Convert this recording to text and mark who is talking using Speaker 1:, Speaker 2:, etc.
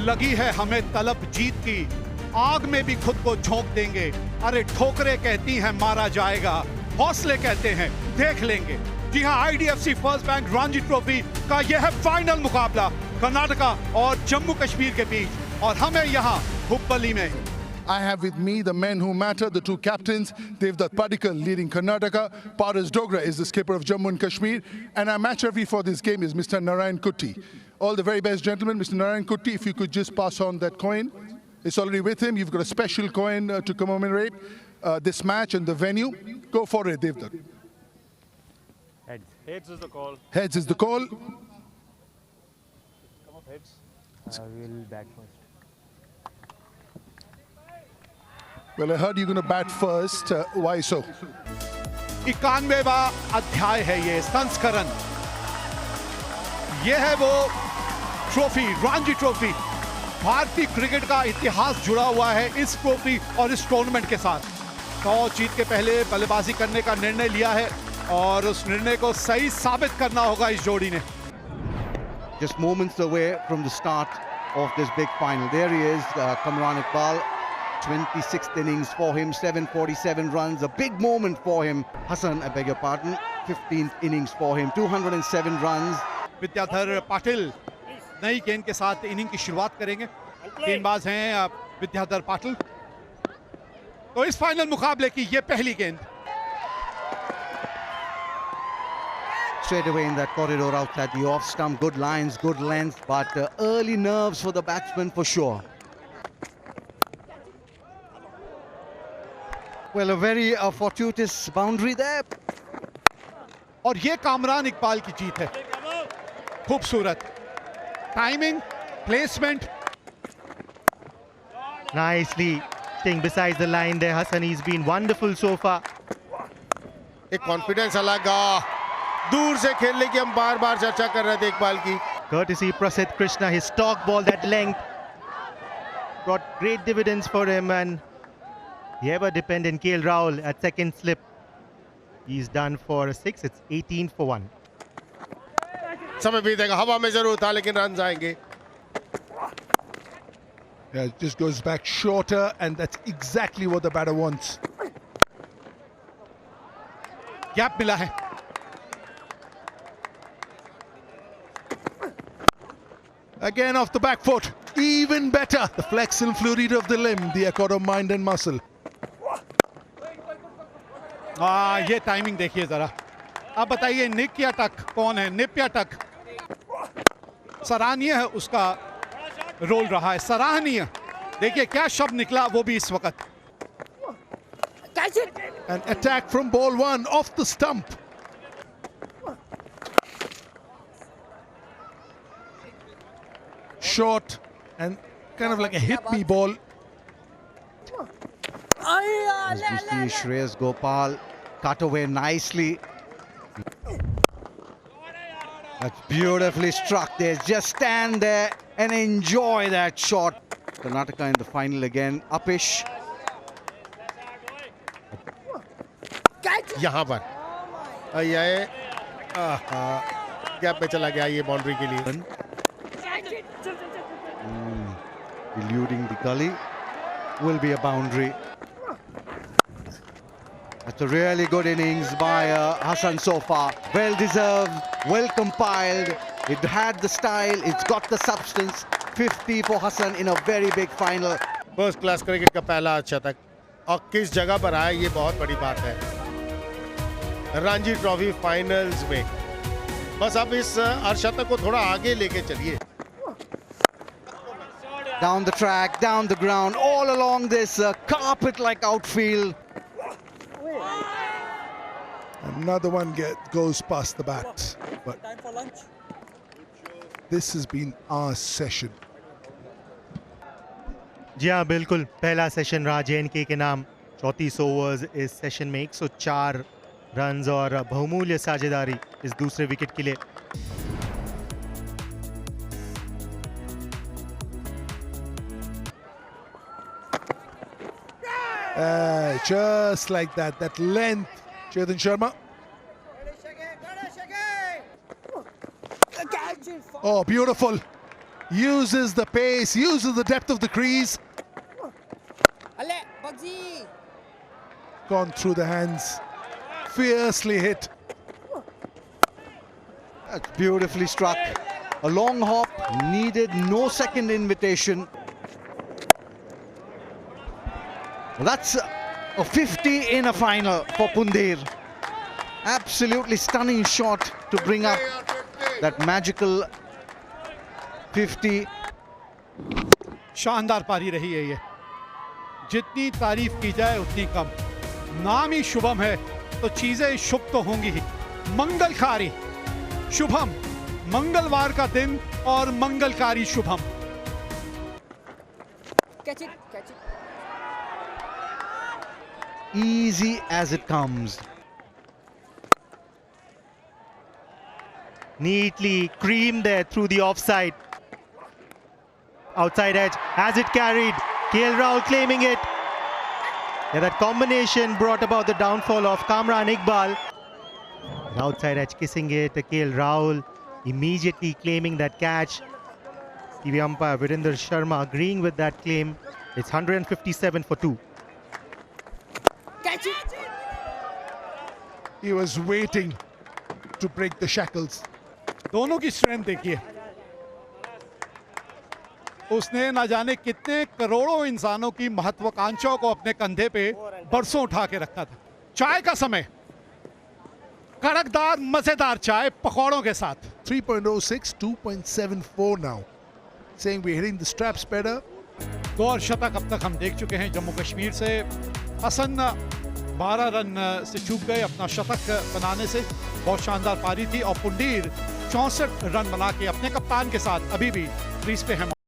Speaker 1: लगी है हमें तलब जीत की, आग में भी खुद को झोंक देंगे। अरे ठोकरें कहती हैं मारा जाएगा, हौसले कहते हैं देख लेंगे। जी हां, IDFC first bank Ranji trophy का यह है फाइनल मुकाबला कर्नाटका और जम्मू कश्मीर के बीच, और हमें यहाँ हुब्बली में
Speaker 2: I have with me the men who matter, the two captains, Devdutt Padikkal leading Karnataka, Paras Dogra is the skipper of Jammu and Kashmir, and our match referee for this game is Mr. Narayan Kutty. All the very best, gentlemen. Mr. Narayan Kutty, if you could just pass on that coin. It's already with him. You've got a special coin to commemorate this match and the venue. Go for it, Devdutt.
Speaker 3: Heads. Heads is the call.
Speaker 2: Heads is the call.
Speaker 3: Come up, heads. We'll bat first.
Speaker 2: Well, I heard you're going to bat first. Why so?
Speaker 1: 91वां अध्याय है ये संस्करण। ये है वो trophy, Ranji trophy. भारतीय cricket का इतिहास जुड़ा हुआ है इस ट्रॉफी और इस टूर्नामेंट के साथ। टॉस जीत के पहले बल्लेबाजी करने का निर्णय लिया है और उस निर्णय को सही साबित करना होगा इस जोड़ी ने।
Speaker 4: Just moments away from the start of this big final. There he is, Kamran Iqbal. 26th innings for him, 747 runs, a big moment for him. Hassan, I beg your pardon, 15th innings for him, 207 runs.
Speaker 1: Vidyadhar Patil नई गेंद के साथ inning की शुरुआत करेंगे। गेंदबाज हैं विद्याधर पाटिल। तो इस फाइनल मुकाबले की ये पहली गेंद।
Speaker 4: Straight away in that corridor outside the off stump, good lines, good length, but early nerves for the batsman for sure. Well, a very fortuitous boundary there.
Speaker 1: और ये कामरान इकबाल की जीत है। खूबसूरत timing, placement.
Speaker 5: Nicely staying beside the line there, Hassan. He's been wonderful so far.
Speaker 6: एक confidence अलग दूर से खेलने की हम बार बार चर्चा कर रहे थे इकबाल की।
Speaker 5: Courtesy Prasidh Krishna, his stock ball, that length brought great dividends for him, and the ever-dependent KL Rahul at second slip. He's done for a 6. It's 18 for 1.
Speaker 6: समय बीतेगा, हवा में जरूर था लेकिन रन आएंगे।
Speaker 2: Yeah, it just goes back shorter, and that's exactly what the batter wants.
Speaker 1: Gap मिला है।
Speaker 2: Again off the back foot, even better. The flex and fluidity of the limb, the accord of mind and muscle.
Speaker 1: ये timing देखिए जरा। अब बताइए निक या टक कौन है? निप या टक? सराहनीय है उसका रोल रहा है, सराहनीय। देखिए क्या शब्द निकला वो भी इस वक्त।
Speaker 2: An attack from ball one off the stump. Short and kind of like a hit me ball.
Speaker 4: As we see Shreyas Gopal cut away nicely. That's beautifully struck there. Just stand there and enjoy that shot. Karnataka in the final again. Upish.
Speaker 6: यहाँ पर ये gap में चला गया ये boundary के लिए।
Speaker 4: Eluding the gully will be a boundary. That's a really good innings by Hassan so far. Well deserved, well compiled. It had the style, it's got the substance. 50 for Hassan in a very big final.
Speaker 6: First class cricket का पहला शतक, और किस जगह पर आया ये बहुत बड़ी बात है रणजी ट्रॉफी फाइनल्स में। बस अब इस अर्धशतक को थोड़ा आगे लेके चलिए।
Speaker 4: Down the track, down the ground, all along this carpet-like outfield.
Speaker 2: Another one goes past the bat. But this has been our session.
Speaker 5: जी हाँ, बिल्कुल पहला सेशन रहा JNK के नाम। 34 ओवर्स इस सेशन में 104 रन्स और बहुमूल्य साझेदारी इस दूसरे विकेट के लिए।
Speaker 2: Just like that, that length. Chetan Sharma. Oh, beautiful. uses the pace, uses the depth of the crease. Gone through the hands, fiercely hit.
Speaker 4: That's beautifully struck. A long hop, needed no second invitation. That's a 50 in a final for Pundir. Absolutely stunning shot to bring up that magical 50.
Speaker 1: शानदार पारी रही है ये, जितनी तारीफ की जाए उतनी कम। नाम ही शुभम है तो चीजें शुभ तो होंगी ही। मंगलकारी शुभम, मंगलवार का दिन और मंगलकारी Shubham.
Speaker 4: Easy as it comes.
Speaker 5: Neatly creamed there through the offside. Outside edge, has it carried. KL Rahul claiming it. Yeah, that combination brought about the downfall of Kamran Iqbal. And outside edge kissing it, KL Rahul immediately claiming that catch. TV umpire Virender Sharma agreeing with that claim. It's 157 for 2.
Speaker 2: He was waiting to break the shackles.
Speaker 1: दोनों की strength देखिए, उसने ना जाने कितने करोड़ों इंसानों की महत्वाकांक्षाओं को अपने कंधे पे बरसों उठा के रखा था। चाय का समय, कड़कदार मजेदार चाय पकौड़ों के साथ।
Speaker 2: 3.06, 2.74 now. Saying we're hitting the straps better.
Speaker 1: दो और शतक अब तक हम देख चुके हैं जम्मू कश्मीर से। हसन 12 रन से चूक गए अपना शतक बनाने से। बहुत शानदार पारी थी और पुंडीर 64 रन बना के अपने कप्तान के साथ अभी भी क्रीज पे है।